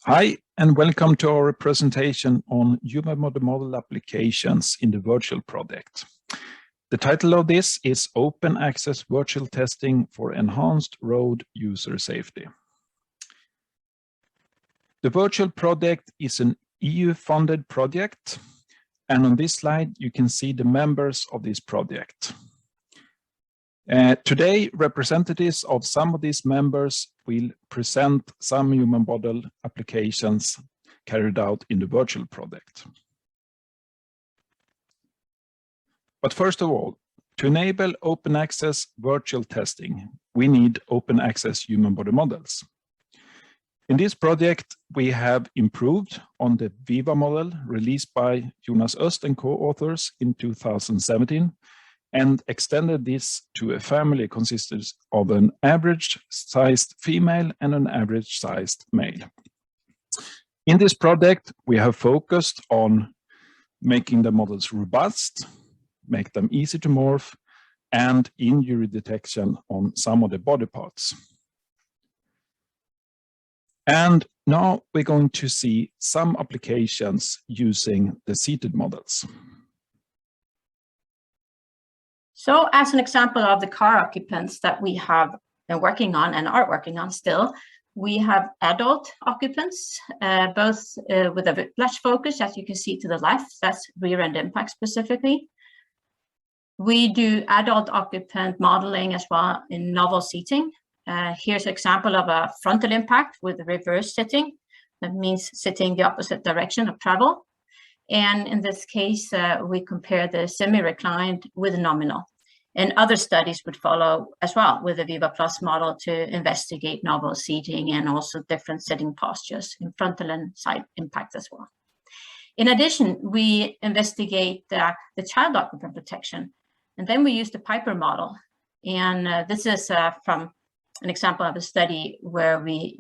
Hi, and welcome to our presentation on human body model applications in the virtual project. The title of this is Open Access Virtual Testing for Enhanced Road User Safety. The virtual project is an EU-funded project, and on this slide you can see the members of this project. Today, representatives of some of these members will present some human model applications carried out in the virtual project. But first of all, to enable open access virtual testing, we need open access human body models. In this project, we have improved on the Viva model released by Jonas Öst and co-authors in 2017, and extended this to a family consisting of an average-sized female and an average-sized male. In this project, we have focused on making the models robust, make them easy to morph, and injury detection on some of the body parts. And now we're going to see some applications using the seated models. So as an example of the car occupants that we have been working on and are working on still, we have adult occupants, both with a whiplash focus, as you can see to the left, that's rear end impact specifically. We do adult occupant modeling as well in novel seating. Here's an example of a frontal impact with reverse sitting. That means sitting the opposite direction of travel. And in this case, we compare the semi-reclined with nominal. And other studies would follow as well with the Viva Plus model to investigate novel seating and also different sitting postures in frontal and side impact as well. In addition, we investigate the child occupant protection. And then we use the Piper model. And this is from an example of a study where we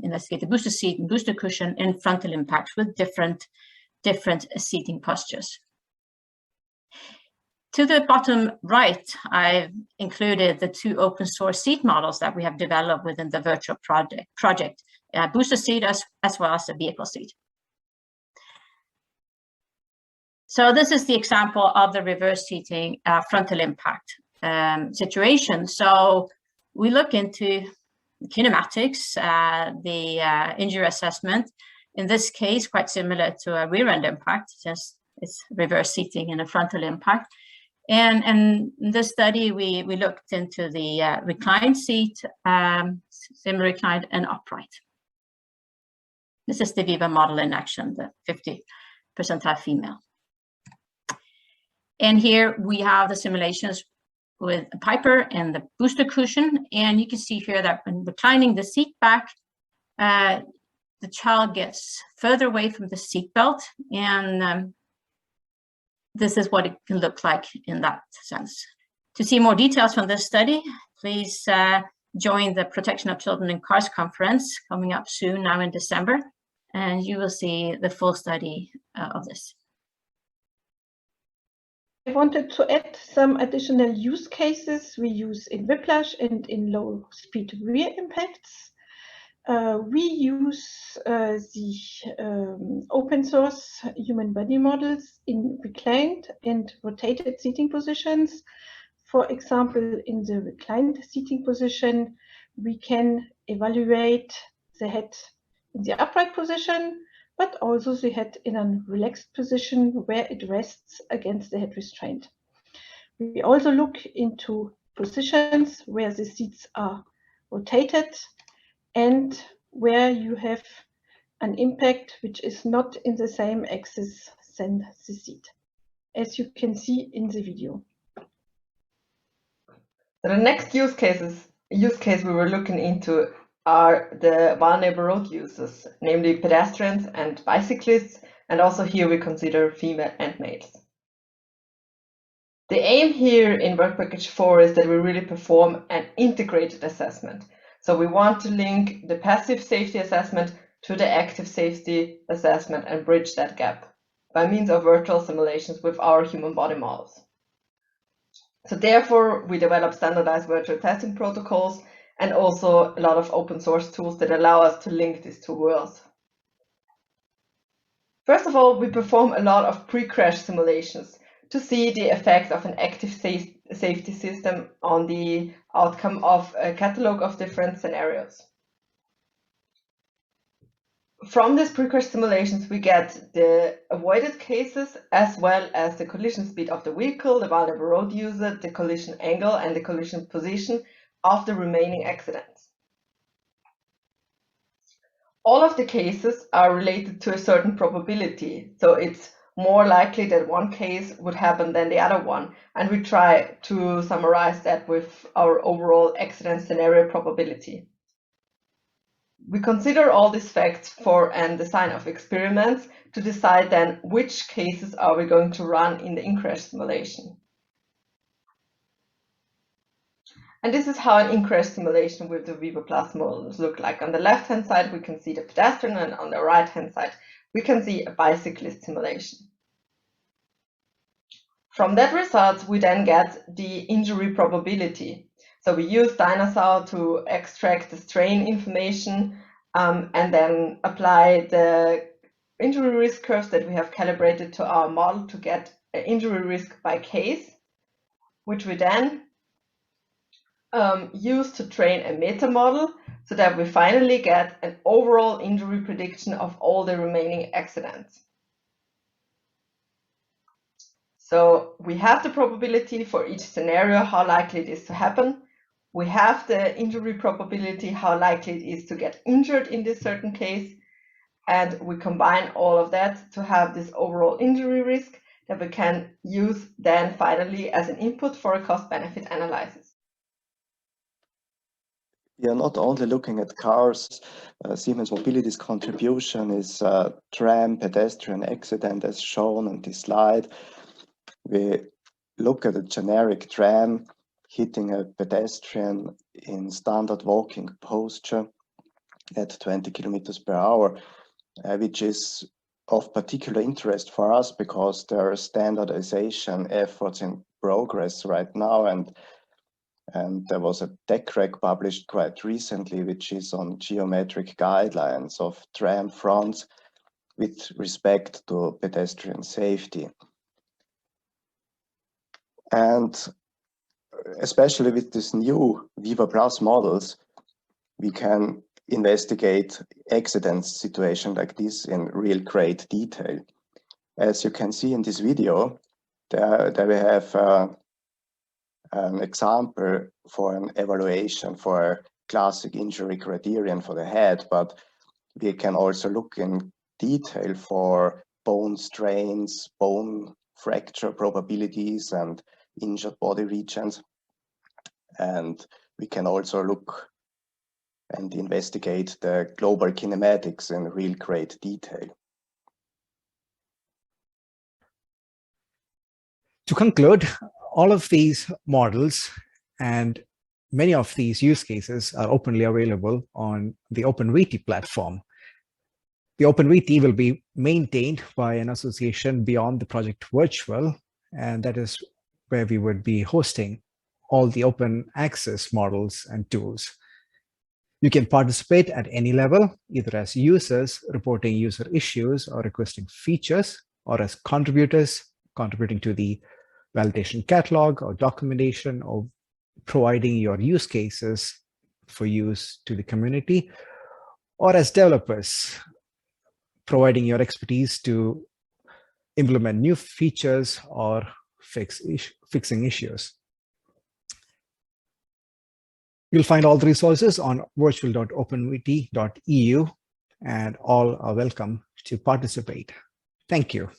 investigate the booster seat and booster cushion in frontal impacts with different seating postures. To the bottom right, I've included the two open source seat models that we have developed within the virtual project, booster seat as well as the vehicle seat. So this is the example of the reverse seating frontal impact situation. So we look into kinematics, the injury assessment. In this case, quite similar to a rear end impact, since it's reverse seating and a frontal impact. And in this study, we looked into the reclined seat, semi-reclined and upright. This is the Viva model in action, the 50 percentile female. And here we have the simulations with a Piper and the booster cushion. And you can see here that when reclining the seat back, the child gets further away from the seat belt, and this is what it can look like in that sense. To see more details from this study, please join the Protection of Children in Cars conference coming up soon now in December, and you will see the full study of this. I wanted to add some additional use cases we use in whiplash and in low speed rear impacts. We use the open source human body models in reclined and rotated seating positions. For example, in the reclined seating position, we can evaluate the head in the upright position, but also the head in a relaxed position where it rests against the head restraint. We also look into positions where the seats are rotated and where you have an impact which is not in the same axis than the seat, as you can see in the video. The next use case we were looking into are the vulnerable road users, namely pedestrians and bicyclists, and also here we consider female and males. The aim here in Work Package 4 is that we really perform an integrated assessment. So we want to link the passive safety assessment to the active safety assessment and bridge that gap by means of virtual simulations with our human body models. So therefore, we develop standardized virtual testing protocols and also a lot of open source tools that allow us to link these two worlds. First of all, we perform a lot of pre-crash simulations to see the effect of an active safety system on the outcome of a catalog of different scenarios. From these pre-crash simulations, we get the avoided cases as well as the collision speed of the vehicle, the vulnerable road user, the collision angle, and the collision position of the remaining accidents. All of the cases are related to a certain probability, so it's more likely that one case would happen than the other one, and we try to summarize that with our overall accident scenario probability. We consider all these facts for a design of experiments to decide then which cases are we going to run in the in-crash simulation. And this is how an in-crash simulation with the Viva Plus models look like. On the left-hand side, we can see the pedestrian, and on the right-hand side, we can see a bicyclist simulation. From that result, we then get the injury probability. So we use Dinosaur to extract the strain information and then apply the injury risk curves that we have calibrated to our model to get an injury risk by case, which we then use to train a meta model so that we finally get an overall injury prediction of all the remaining accidents. So we have the probability for each scenario, how likely it is to happen. We have the injury probability, how likely it is to get injured in this certain case. And we combine all of that to have this overall injury risk that we can use then finally as an input for a cost-benefit analysis. We are not only looking at cars. Siemens Mobility's contribution is tram pedestrian accident as shown on this slide. We look at a generic tram hitting a pedestrian in standard walking posture at 20 kilometers per hour, which is of particular interest for us because there are standardization efforts in progress right now, and there was a TechRec published quite recently, which is on geometric guidelines of tram fronts with respect to pedestrian safety. And especially with this new Viva Plus models, we can investigate accident situation like this in real great detail. As you can see in this video, there we have an example for an evaluation for a classic injury criterion for the head, but we can also look in detail for bone strains, bone fracture probabilities, and injured body regions. And we can also look and investigate the global kinematics in real great detail. To conclude, all of these models and many of these use cases are openly available on the OpenVT platform. The OpenVT will be maintained by an association beyond the project virtual, and that is where we would be hosting all the open access models and tools. You can participate at any level, either as users reporting user issues or requesting features, or as contributors contributing to the validation catalog or documentation, or providing your use cases for use to the community, or as developers providing your expertise to implement new features or fixing issues. You'll find all the resources on virtual.openvt.eu, and all are welcome to participate. Thank you.